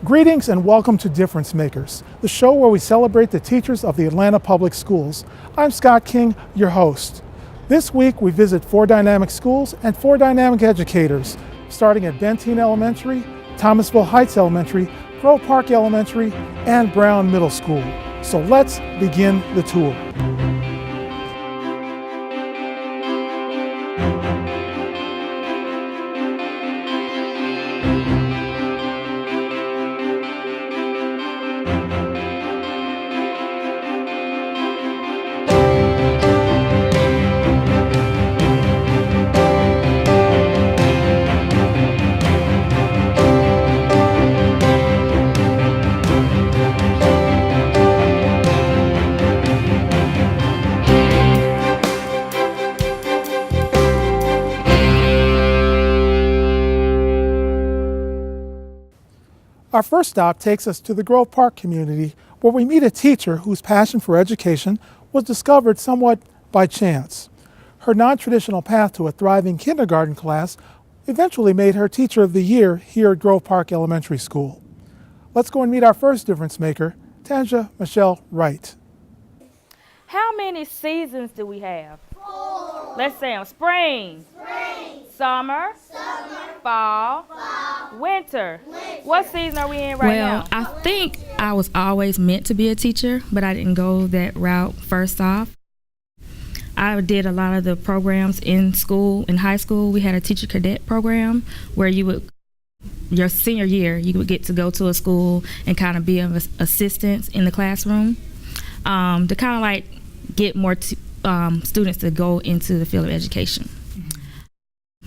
Greetings and welcome to Difference Makers, the show where we celebrate the teachers of the Atlanta Public Schools. I'm Scott King, your host. This week we visit 4 dynamic schools and 4 dynamic educators, starting at Benteen Elementary, Thomasville Heights Elementary, Grove Park Elementary, and Brown Middle School. So let's begin the tour. Our first stop takes us to the Grove Park community, where we meet a teacher whose passion for education was discovered somewhat by chance. Her non-traditional path to a thriving kindergarten class eventually made her Teacher of the Year here at Grove Park Elementary School. Let's go and meet our first difference maker, Tanja Michelle Wright. How many seasons do we have? 4. Let's say them. Spring, summer, fall, winter. What season are we in right now? Well, I think I was always meant to be a teacher, but I didn't go that route first off. I did a lot of the programs in school. In high school, we had a teacher cadet program where your senior year, you would get to go to a school and kind of be an assistant in the classroom to kind of like get more students to go into the field of education.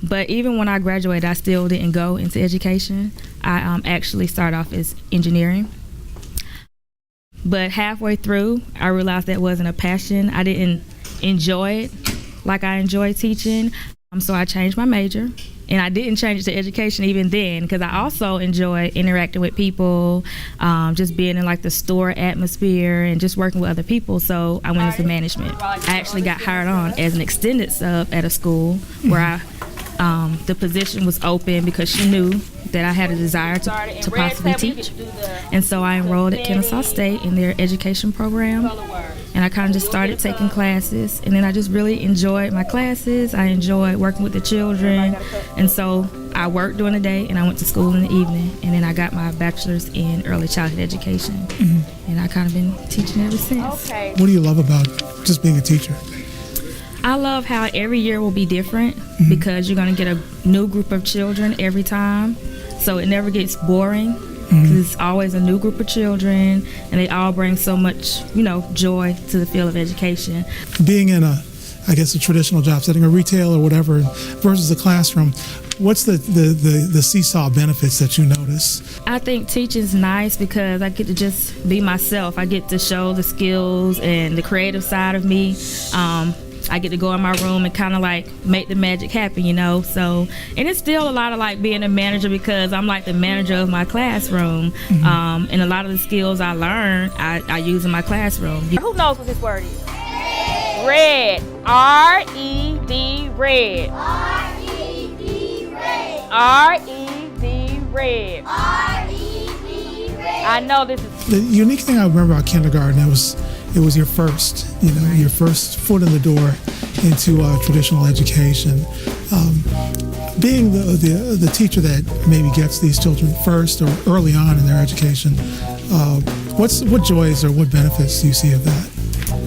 But even when I graduated, I still didn't go into education. I actually started off as engineering. But halfway through, I realized that wasn't a passion. I didn't enjoy it like I enjoy teaching. So I changed my major. And I didn't change it to education even then, because I also enjoy interacting with people, just being in like the store atmosphere and just working with other people. So I went into management. I actually got hired on as an extended sub at a school where the position was open because she knew that I had a desire to possibly teach. And so I enrolled at Kennesaw State in their education program. And I kind of just started taking classes. And then I just really enjoyed my classes. I enjoyed working with the children. And so I worked during the day and I went to school in the evening. And then I got my bachelor's in early childhood education. And I kind of been teaching ever since. What do you love about just being a teacher? I love how every year will be different because you're going to get a new group of children every time. So it never gets boring because it's always a new group of children and they all bring so much, joy to the field of education. Being in a traditional job setting, a retail or whatever, versus a classroom, what's the seesaw benefits that you notice? I think teaching's nice because I get to just be myself. I get to show the skills and the creative side of me. I get to go in my room and kind of like make the magic happen, So, and it's still a lot of like being a manager because I'm like the manager of my classroom. And a lot of the skills I learned, I use in my classroom. Who knows what this word is? Red. R-E-D, red. R-E-D, red. R-E-D, red. R-E-D, red. I know this is... The unique thing I remember about kindergarten, it was your first, your first foot in the door into traditional education. Being the teacher that maybe gets these children first or early on in their education, what joys or what benefits do you see of that?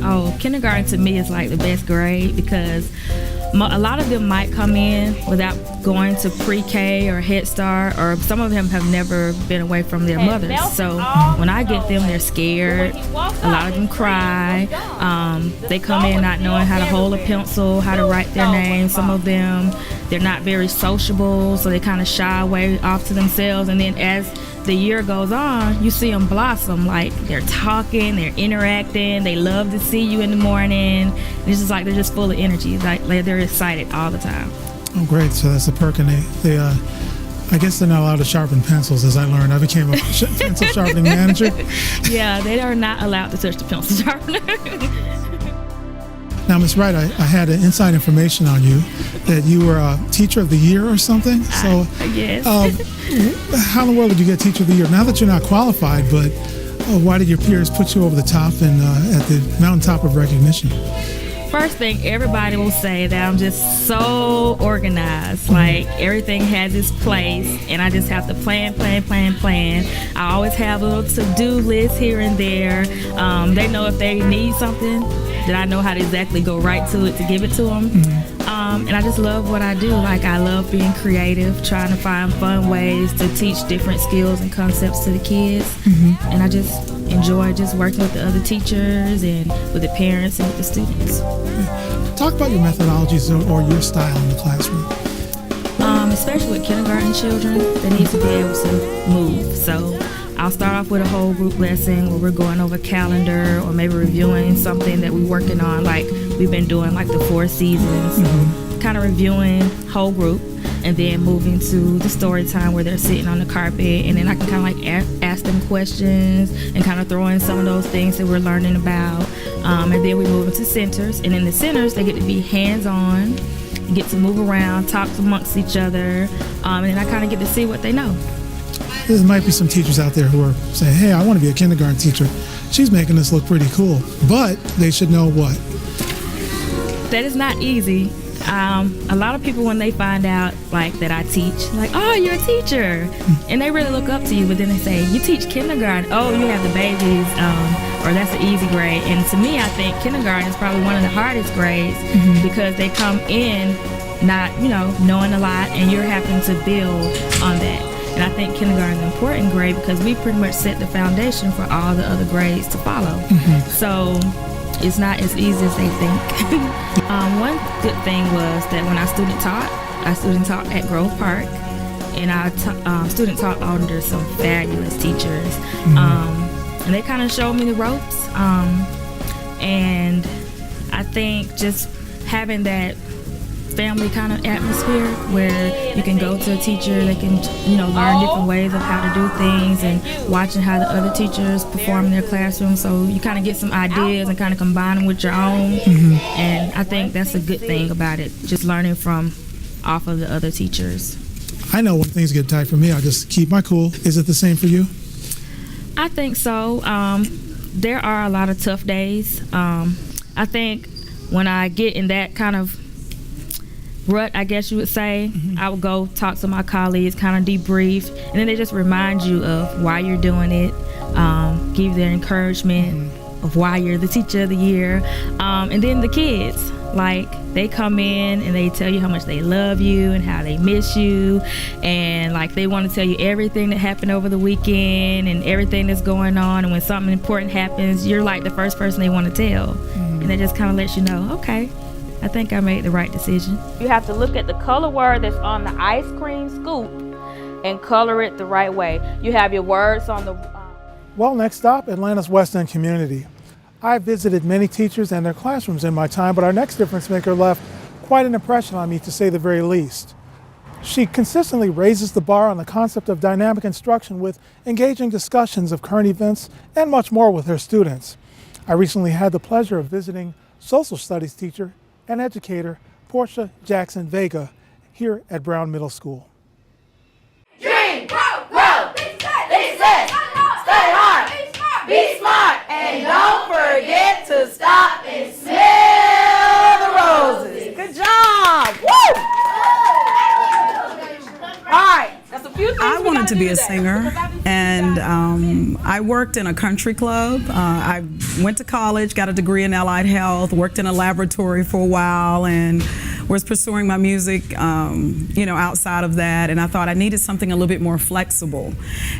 Oh, kindergarten to me is like the best grade because a lot of them might come in without going to pre-K or Head Start, or some of them have never been away from their mothers. So when I get them, they're scared. A lot of them cry. They come in not knowing how to hold a pencil, how to write their name. Some of them, they're not very sociable, so they kind of shy away off to themselves. And then as the year goes on, you see them blossom. Like they're talking, they're interacting, they love to see you in the morning. It's just like they're just full of energy. Like they're excited all the time. Oh, great! So that's a perk, and they I guess they're not allowed to sharpen pencils, as I learned. I became a pencil sharpening manager. Yeah, they are not allowed to touch the pencil sharpener. Now, Ms. Wright, I had an inside information on you that you were a Teacher of the Year or something. So, Yes. how in the world did you get Teacher of the Year? Now that you're not qualified, but why did your peers put you over the top and at the mountaintop of recognition? First thing, everybody will say that I'm just so organized. Like, everything has its place, and I just have to plan. I always have a little to-do list here and there. They know if they need something, that I know how to exactly go right to it to give it to them. And I just love what I do. Like, I love being creative, trying to find fun ways to teach different skills and concepts to the kids. And I just enjoy just working with the other teachers and with the parents and with the students. Talk about your methodologies or your style in the classroom. Especially with kindergarten children, they need to be able to move. So I'll start off with a whole group lesson where we're going over calendar or maybe reviewing something that we're working on, like we've been doing like the 4 seasons. So kind of reviewing whole group, and then moving to the story time where they're sitting on the carpet, and then I can kind of like ask them questions and kind of throw in some of those things that we're learning about. And then we move into centers, and in the centers they get to be hands-on, get to move around, talk amongst each other, and then I kind of get to see what they know. There might be some teachers out there who are saying, hey, I want to be a kindergarten teacher. She's making this look pretty cool. But they should know what? That is not easy. A lot of people, when they find out like that I teach, like, oh, you're a teacher, and they really look up to you, but then they say, you teach kindergarten, oh, you have the babies, or that's an easy grade. And to me, I think kindergarten is probably one of the hardest grades because they come in not, knowing a lot, and you're having to build on that. And I think kindergarten is an important grade because we pretty much set the foundation for all the other grades to follow. So it's not as easy as they think. One good thing was that when I student taught at Grove Park, and I student taught under some fabulous teachers. And they kind of showed me the ropes. And I think just having that family kind of atmosphere where you can go to a teacher, they can learn different ways of how to do things, and watching how the other teachers perform in their classroom, so you kind of get some ideas and kind of combine them with your own. And I think that's a good thing about it, just learning from off of the other teachers. I know when things get tight for me, I just keep my cool. Is it the same for you? I think so. There are a lot of tough days. I think when I get in that kind of rut, I guess you would say, I would go talk to my colleagues, kind of debrief, and then they just remind you of why you're doing it, give you their encouragement of why you're the Teacher of the Year. And then the kids, like, they come in and they tell you how much they love you and how they miss you, and like they want to tell you everything that happened over the weekend and everything that's going on, and when something important happens, you're like the first person they want to tell. And that just kind of lets you know, okay, I think I made the right decision. You have to look at the color word that's on the ice cream scoop and color it the right way. You have your words on the... Well, next stop, Atlanta's West End community. I've visited many teachers and their classrooms in my time, but our next difference maker left quite an impression on me, to say the very least. She consistently raises the bar on the concept of dynamic instruction with engaging discussions of current events and much more with her students. I recently had the pleasure of visiting social studies teacher and educator Portia Jackson Vega here at Brown Middle School. Dream, grow, be success, study hard, be smart, and don't forget to stop and smell the roses. Good job! Woo! All right, that's a few things. I wanted to be a singer, and I worked in a country club. I went to college, got a degree in allied health, worked in a laboratory for a while, and was pursuing my music, outside of that. And I thought I needed something a little bit more flexible.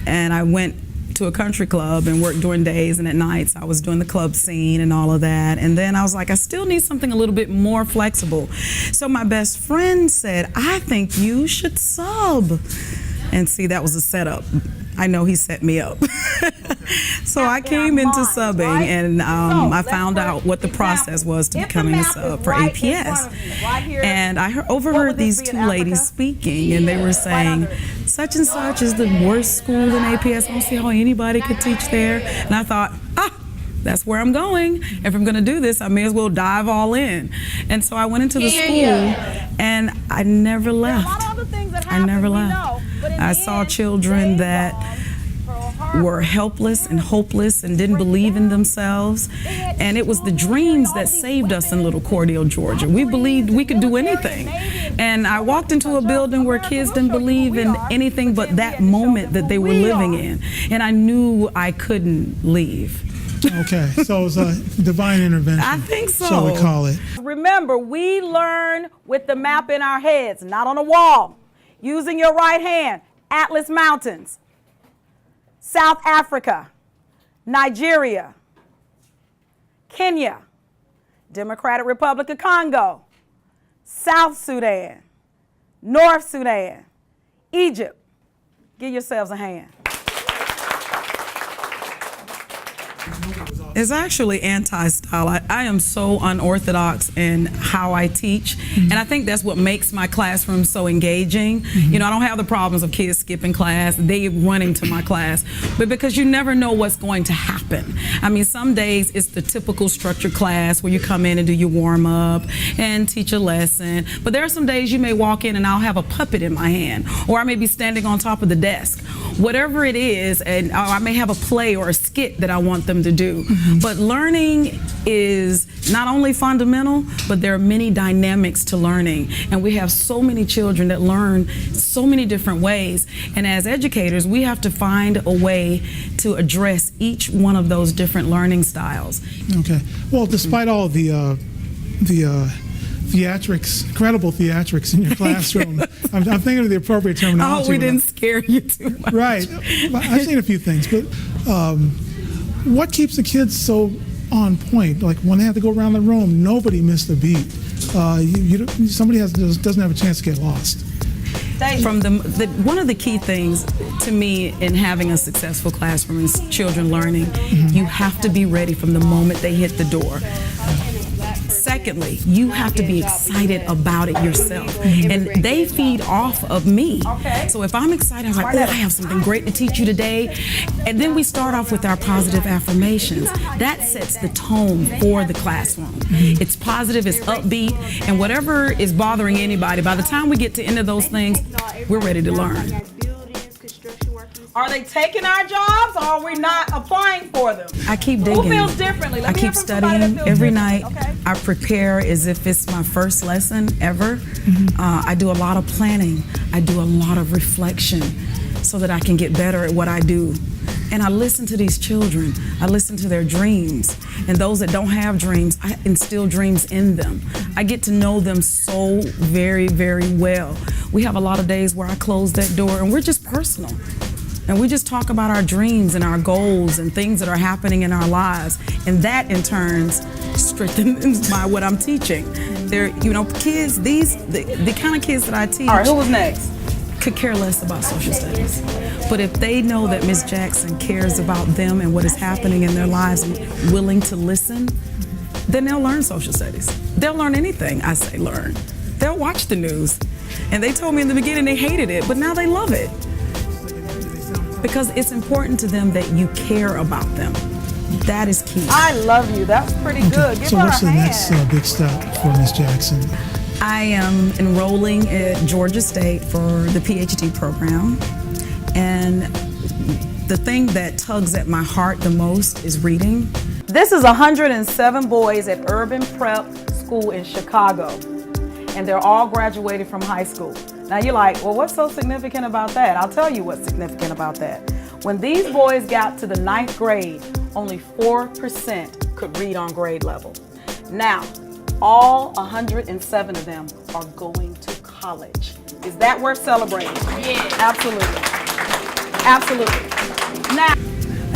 And I went to a country club and worked during days, and at nights I was doing the club scene and all of that. And then I was like, I still need something a little bit more flexible. So my best friend said, I think you should sub. And see, that was a setup. I know he set me up. So I came into subbing, and I found out what the process was to becoming a sub for APS. And I overheard these two ladies speaking, and they were saying, such and such is the worst school in APS. I don't see how anybody could teach there. And I thought, that's where I'm going. If I'm gonna do this, I may as well dive all in. And so I went into the school and I never left. I never left. I saw children that were helpless and hopeless and didn't believe in themselves. And it was the dreams that saved us in Little Cordele, Georgia. We believed we could do anything. And I walked into a building where kids didn't believe in anything but that moment that they were living in. And I knew I couldn't leave. Okay, so it was a divine intervention. I think so. Shall we call it? Remember, we learn with the map in our heads, not on a wall. Using your right hand, Atlas Mountains, South Africa, Nigeria, Kenya, Democratic Republic of Congo, South Sudan, North Sudan, Egypt. Give yourselves a hand. It's actually anti-style. I am so unorthodox in how I teach, and I think that's what makes my classroom so engaging. You know, I don't have the problems of kids skipping class, they running to my class, but because you never know what's going to happen. I mean, some days it's the typical structured class where you come in and do your warm-up and teach a lesson, but there are some days you may walk in and I'll have a puppet in my hand, or I may be standing on top of the desk. Whatever it is, and I may have a play or a skit that I want them to do. But learning is not only fundamental, but there are many dynamics to learning. And we have so many children that learn so many different ways. And as educators, we have to find a way to address each one of those different learning styles. Okay. Well, despite all the theatrics, incredible theatrics in your classroom, I'm thinking of the appropriate terminology. Oh, we didn't scare you too much. Right. I've seen a few things, but what keeps the kids so on point? Like when they have to go around the room, nobody missed a beat. Somebody doesn't have a chance to get lost. From one of the key things to me in having a successful classroom is children learning. You have to be ready from the moment they hit the door. Secondly, you have to be excited about it yourself. And they feed off of me. So if I'm excited, I'm like, oh, I have something great to teach you today. And then we start off with our positive affirmations. That sets the tone for the classroom. It's positive, it's upbeat, and whatever is bothering anybody, by the time we get to the end of those things, we're ready to learn. Are they taking our jobs or are we not applying for them? I keep digging. Who feels differently? I keep studying every night. Okay. I prepare as if it's my first lesson ever. I do a lot of planning. I do a lot of reflection so that I can get better at what I do. And I listen to these children. I listen to their dreams. And those that don't have dreams, I instill dreams in them. I get to know them so very, very well. We have a lot of days where I close that door and we're just personal. And we just talk about our dreams and our goals and things that are happening in our lives. And that in turn strengthens by what I'm teaching. They're, you know, kids, the kind of kids that I teach. All right, who was next? Could care less about social studies. But if they know that Ms. Jackson cares about them and what is happening in their lives and willing to listen, then they'll learn social studies. They'll learn anything I say learn. They'll watch the news. And they told me in the beginning they hated it, but now they love it. Because it's important to them that you care about them. That is key. I love you. That was pretty good. Give So her what's a the hand. next big step for Ms. Jackson? I am enrolling at Georgia State for the PhD program. And the thing that tugs at my heart the most is reading. This is 107 boys at Urban Prep School in Chicago. And they're all graduated from high school. Now you're like, well, what's so significant about that? I'll tell you what's significant about that. When these boys got to the 9th grade, only 4% could read on grade level. Now, all 107 of them are going to college. Is that worth celebrating? Yes. Absolutely. Absolutely. Now,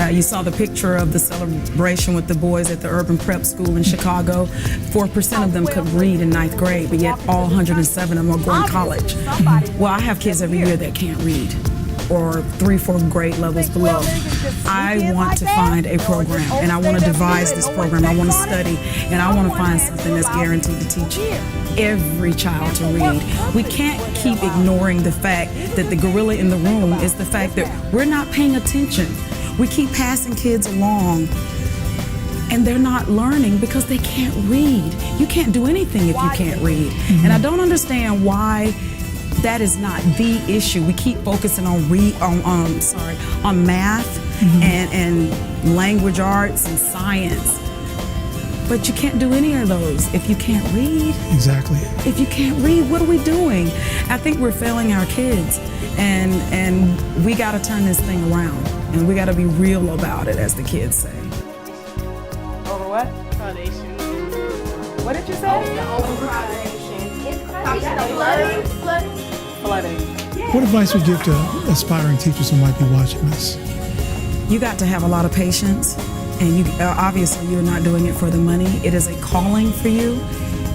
You saw the picture of the celebration with the boys at the Urban Prep School in Chicago. 4% of them could read in 9th grade, but yet all 107 of them are going to college. Well, I have kids every year that can't read, or 3-4 grade levels below. I want to find a program, and I want to devise this program. I want to study, and I want to find something that's guaranteed to teach every child to read. We can't keep ignoring the fact that the gorilla in the room is the fact that we're not paying attention. We keep passing kids along and they're not learning because they can't read. You can't do anything if you can't read. And I don't understand why that is not the issue. We keep focusing on math and language arts and science. But you can't do any of those if you can't read. Exactly. If you can't read, what are we doing? I think we're failing our kids, and we got to turn this thing around, and we got to be real about it, as the kids say. Over what? Foundation. What did you say? Flooding. What advice would you give to aspiring teachers who might be watching this? You got to have a lot of patience, and you obviously you're not doing it for the money. It is a calling for you.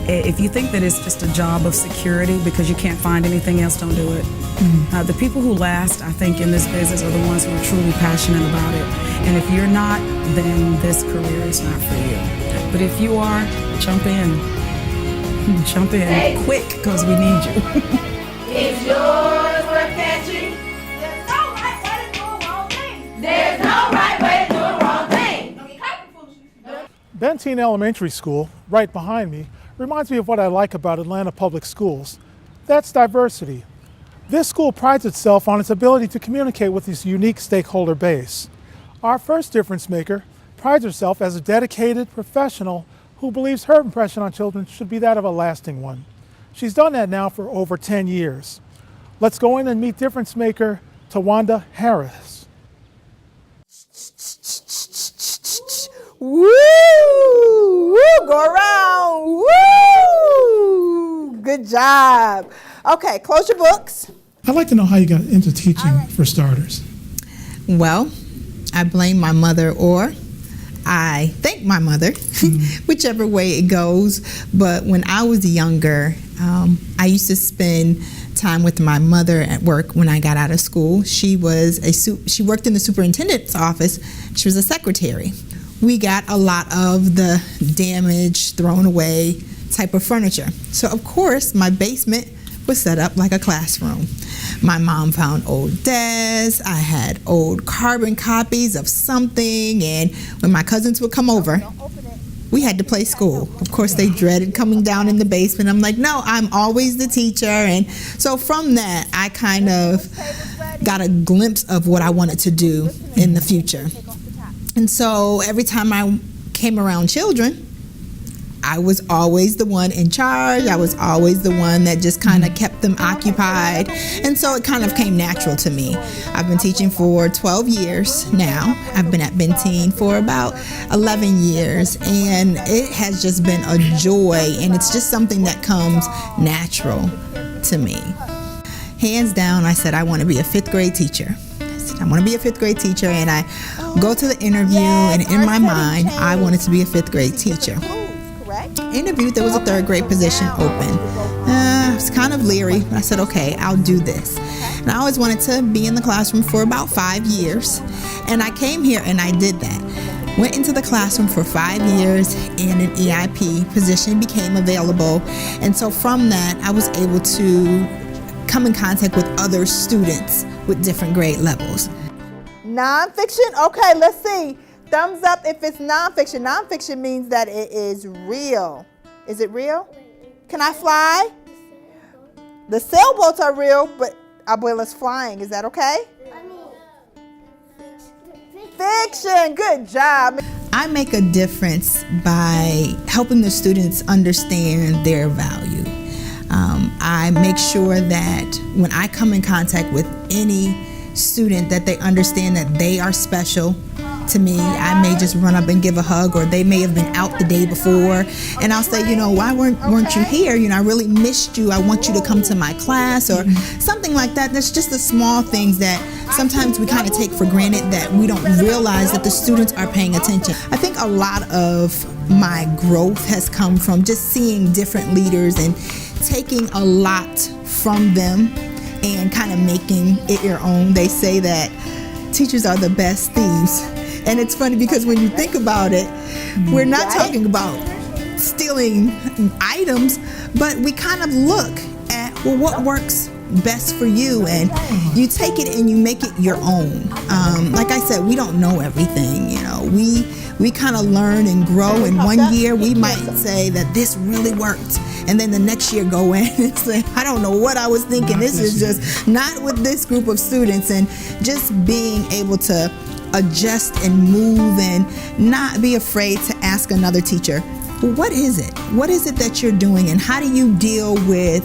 If you think that it's just a job of security because you can't find anything else, don't do it. The people who last, I think, in this business are the ones who are truly passionate about it. And if you're not, then this career is not for you. But if you are, jump in. Jump in quick, because we need you. Is yours worth catching? There's no right way to do a wrong thing. There's no right way to do a wrong thing. Benteen Elementary School, right behind me, reminds me of what I like about Atlanta Public Schools. That's diversity. This school prides itself on its ability to communicate with its unique stakeholder base. Our first difference maker prides herself as a dedicated professional who believes her impression on children should be that of a lasting one. She's done that now for over 10 years. Let's go in and meet difference maker Tawanda Harris. Woo! Woo! Go around! Woo! Good job. Okay, close your books. I'd like to know how you got into teaching for starters. Well, I blame my mother, or I thank my mother, whichever way it goes. But when I was younger, I used to spend time with my mother at work when I got out of school. She worked in the superintendent's office. She was a secretary. We got a lot of the damaged, thrown away type of furniture. So of course, my basement was set up like a classroom. My mom found old desks. I had old carbon copies of something, and when my cousins would come over, we had to play school. Of course, they dreaded coming down in the basement. I'm like, no, I'm always the teacher. And so from that, I kind of got a glimpse of what I wanted to do in the future. And so every time I came around children, I was always the one in charge. I was always the one that just kind of kept them occupied. And so it kind of came natural to me. I've been teaching for 12 years now. I've been at Benteen for about 11 years. And it has just been a joy. And it's just something that comes natural to me. Hands down, I said I want to be a 5th grade teacher. I want to be a 5th grade teacher. And I go to the interview, and in my mind, I wanted to be a 5th grade teacher. Interviewed, there was a 3rd grade position open. I was kind of leery, but I said, okay, I'll do this. And I always wanted to be in the classroom for about 5 years. And I came here and I did that. Went into the classroom for 5 years, and an EIP position became available. And so from that, I was able to come in contact with other students with different grade levels. Nonfiction? Okay, let's see. Thumbs up if it's nonfiction. Nonfiction means that it is real. Is it real? Can I fly? The sailboats are real, but Abuela's flying. Is that okay? Fiction. Good job. I make a difference by helping the students understand their value. I make sure that when I come in contact with any student, that they understand that they are special to me. I may just run up and give a hug, or they may have been out the day before, and I'll say, why weren't you here? I really missed you. I want you to come to my class, or something like that. That's just the small things that sometimes we kind of take for granted, that we don't realize that the students are paying attention. I think a lot of my growth has come from just seeing different leaders and taking a lot from them and kind of making it your own. They say that teachers are the best thieves. And it's funny because when you think about it, we're not talking about stealing items, but we kind of look at, what works best for you, and you take it and you make it your own. Like I said, we don't know everything. You know, we kind of learn and grow. And one year we might say that this really worked, and then the next year go in and say, I don't know what I was thinking. This is just not with this group of students. And just being able to adjust and move and not be afraid to ask another teacher, well, what is it? What is it that you're doing, and how do you deal with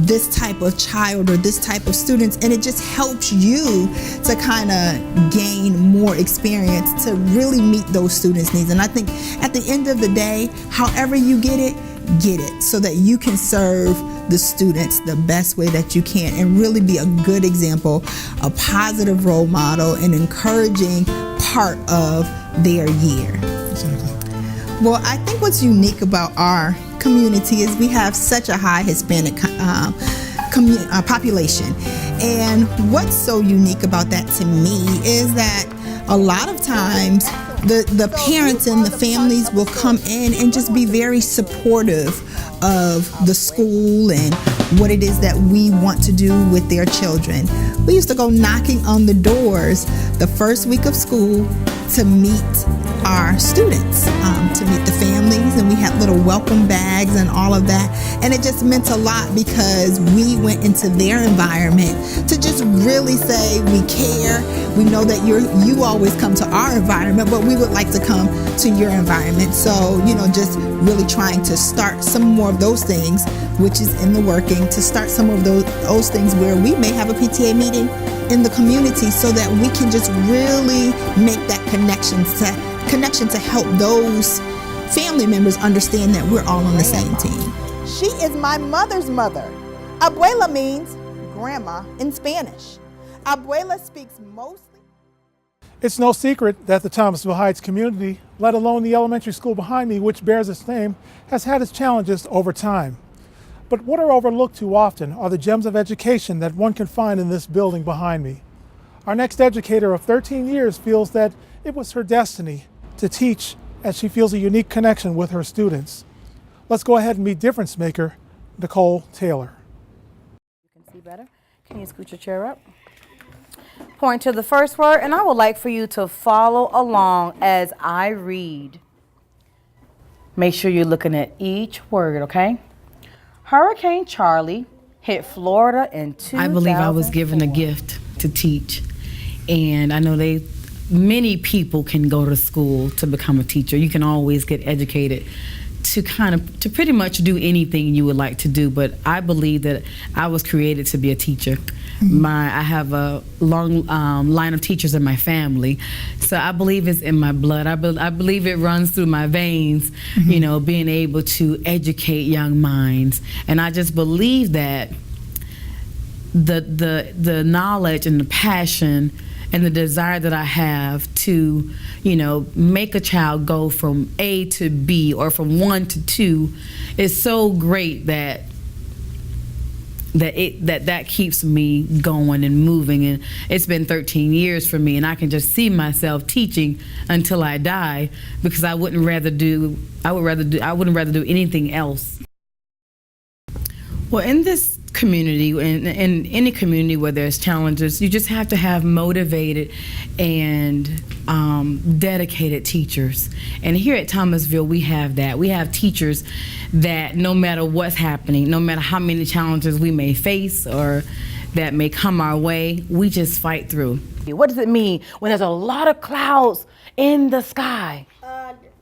this type of child or this type of students? And it just helps you to kind of gain more experience to really meet those students' needs. And I think at the end of the day, however you get it so that you can serve the students the best way that you can and really be a good example, a positive role model, an encouraging part of their year. Exactly. Well, I think what's unique about our community is we have such a high Hispanic population. And what's so unique about that to me is that a lot of times the parents and the families will come in and just be very supportive of the school and what it is that we want to do with their children. We used to go knocking on the doors the first week of school to meet our students, to meet the families, and we had little welcome bags and all of that. And it just meant a lot because we went into their environment to just really say we care. We know that you always come to our environment, but we would like to come to your environment. So, just really trying to start some more of those things, which is in the working, to start some of those things where we may have a PTA meeting in the community so that we can just really make that connection to help those family members understand that we're all on the same team. She is my mother's mother. Abuela means grandma in Spanish. Abuela speaks mostly. It's no secret that the Thomasville Heights community, let alone the elementary school behind me, which bears its name, has had its challenges over time. But what are overlooked too often are the gems of education that one can find in this building behind me. Our next educator of 13 years feels that it was her destiny to teach, as she feels a unique connection with her students. Let's go ahead and meet difference maker, Nicole Taylor. You can see better. Can you scoot your chair up? Point to the first word, and I would like for you to follow along as I read. Make sure you're looking at each word, okay? Hurricane Charlie hit Florida in 2004. I believe I was given a gift to teach, and I know many people can go to school to become a teacher. You can always get educated to pretty much do anything you would like to do, but I believe that I was created to be a teacher. I have a long line of teachers in my family, so I believe it's in my blood. I believe it runs through my veins, being able to educate young minds. And I just believe that the knowledge and the passion and the desire that I have to, make a child go from A to B or from 1 to 2 is so great that keeps me going and moving. And it's been 13 years for me, and I can just see myself teaching until I die, because I wouldn't rather do anything else. Well, in this community, in any community where there's challenges, you just have to have motivated and dedicated teachers. And here at Thomasville, we have that. We have teachers that no matter what's happening, no matter how many challenges we may face or that may come our way, we just fight through. What does it mean when there's a lot of clouds in the sky?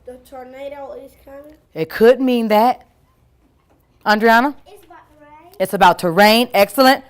The tornado is coming. It could mean that. Andriana? It's about to rain. It's about to rain. Excellent.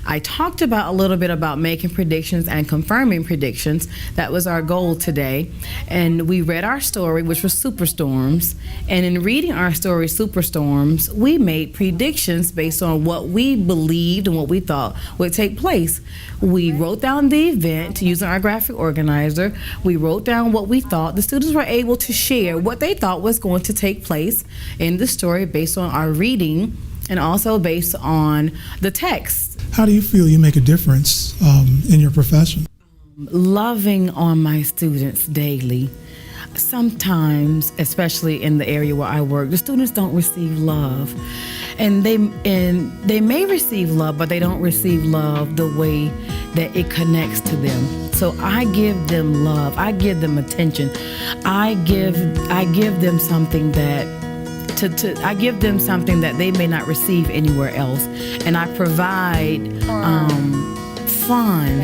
I talked a little bit about making predictions and confirming predictions. That was our goal today. And we read our story, which was Superstorms. And in reading our story, Superstorms, we made predictions based on what we believed and what we thought would take place. We wrote down the event using our graphic organizer. We wrote down what we thought. The students were able to share what they thought was going to take place in the story based on our reading and also based on the text. How do you feel you make a difference in your profession? Loving on my students daily. Sometimes, especially in the area where I work, the students don't receive love. And they may receive love, but they don't receive love the way that it connects to them. So I give them love. I give them attention. I give them something that I give them something that they may not receive anywhere else, and I provide fun,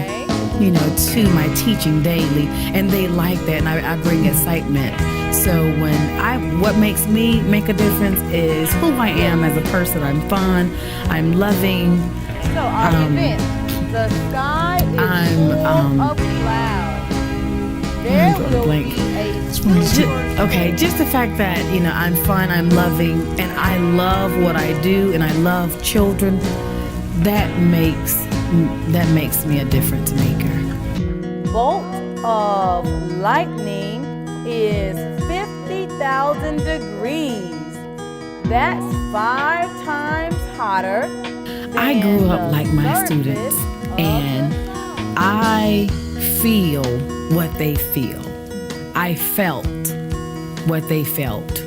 to my teaching daily, and they like that, and I bring excitement. So what makes me make a difference is who I am as a person. I'm fun. I'm loving. So our event, the sky is full of clouds. There will be just the fact that I'm fun, I'm loving, and I love what I do, and I love children. That makes me a difference maker. Bolt of lightning is 50,000 degrees. That's 5 times hotter. I grew up like my students, and I feel what they feel. I felt what they felt.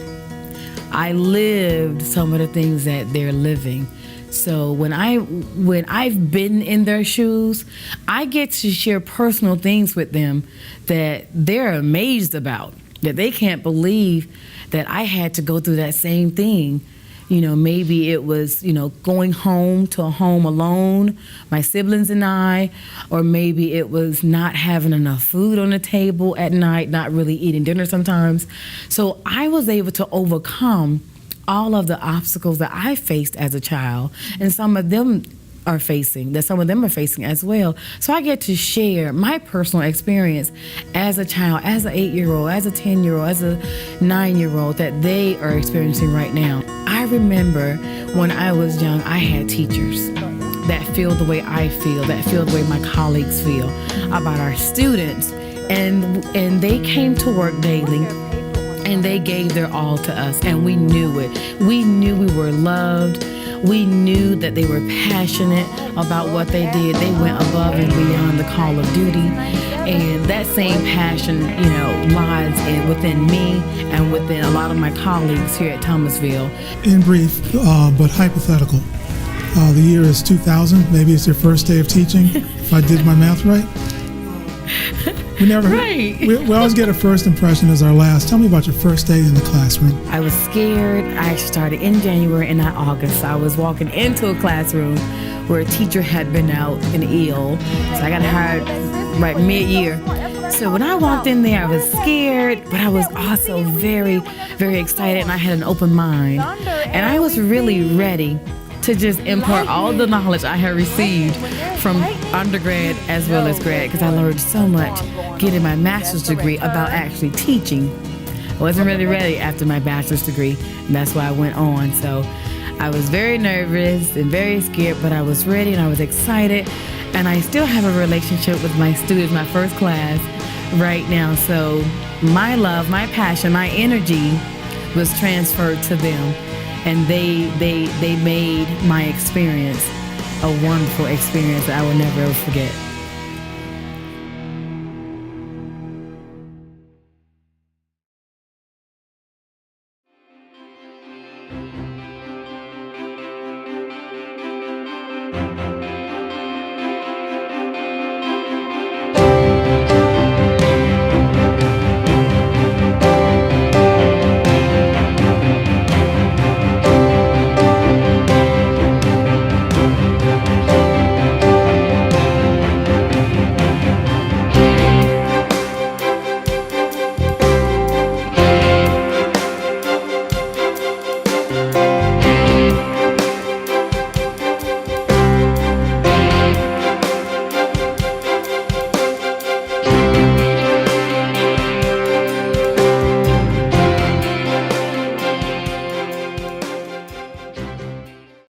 I lived some of the things that they're living. So when I've been in their shoes, I get to share personal things with them that they're amazed about, that they can't believe that I had to go through that same thing. Maybe it was, going home to a home alone, my siblings and I, or maybe it was not having enough food on the table at night, not really eating dinner sometimes. So I was able to overcome all of the obstacles that I faced as a child, and some of them are facing as well. So I get to share my personal experience as a child, as an 8-year-old, as a 10-year-old, as a 9-year-old that they are experiencing right now. I remember when I was young, I had teachers that feel the way I feel, that feel the way my colleagues feel about our students, and they came to work daily. And they gave their all to us, and we knew it. We knew we were loved. We knew that they were passionate about what they did. They went above and beyond the call of duty. And that same passion, lies within me and within a lot of my colleagues here at Thomasville. In brief, but hypothetical, the year is 2000. Maybe it's your first day of teaching, if I did my math right. We always get a first impression as our last. Tell me about your first day in the classroom. I was scared. I actually started in January and not August. I was walking into a classroom where a teacher had been out and ill. So I got hired right mid-year. So when I walked in there, I was scared, but I was also very, very excited, and I had an open mind. And I was really ready to just impart all the knowledge I had received from undergrad as well as grad, because I learned so much getting my master's degree about actually teaching. I wasn't really ready after my bachelor's degree, and that's why I went on. So I was very nervous and very scared, but I was ready and I was excited, and I still have a relationship with my students, my first class right now. So my love, my passion, my energy was transferred to them, and they made my experience a wonderful experience that I will never ever forget.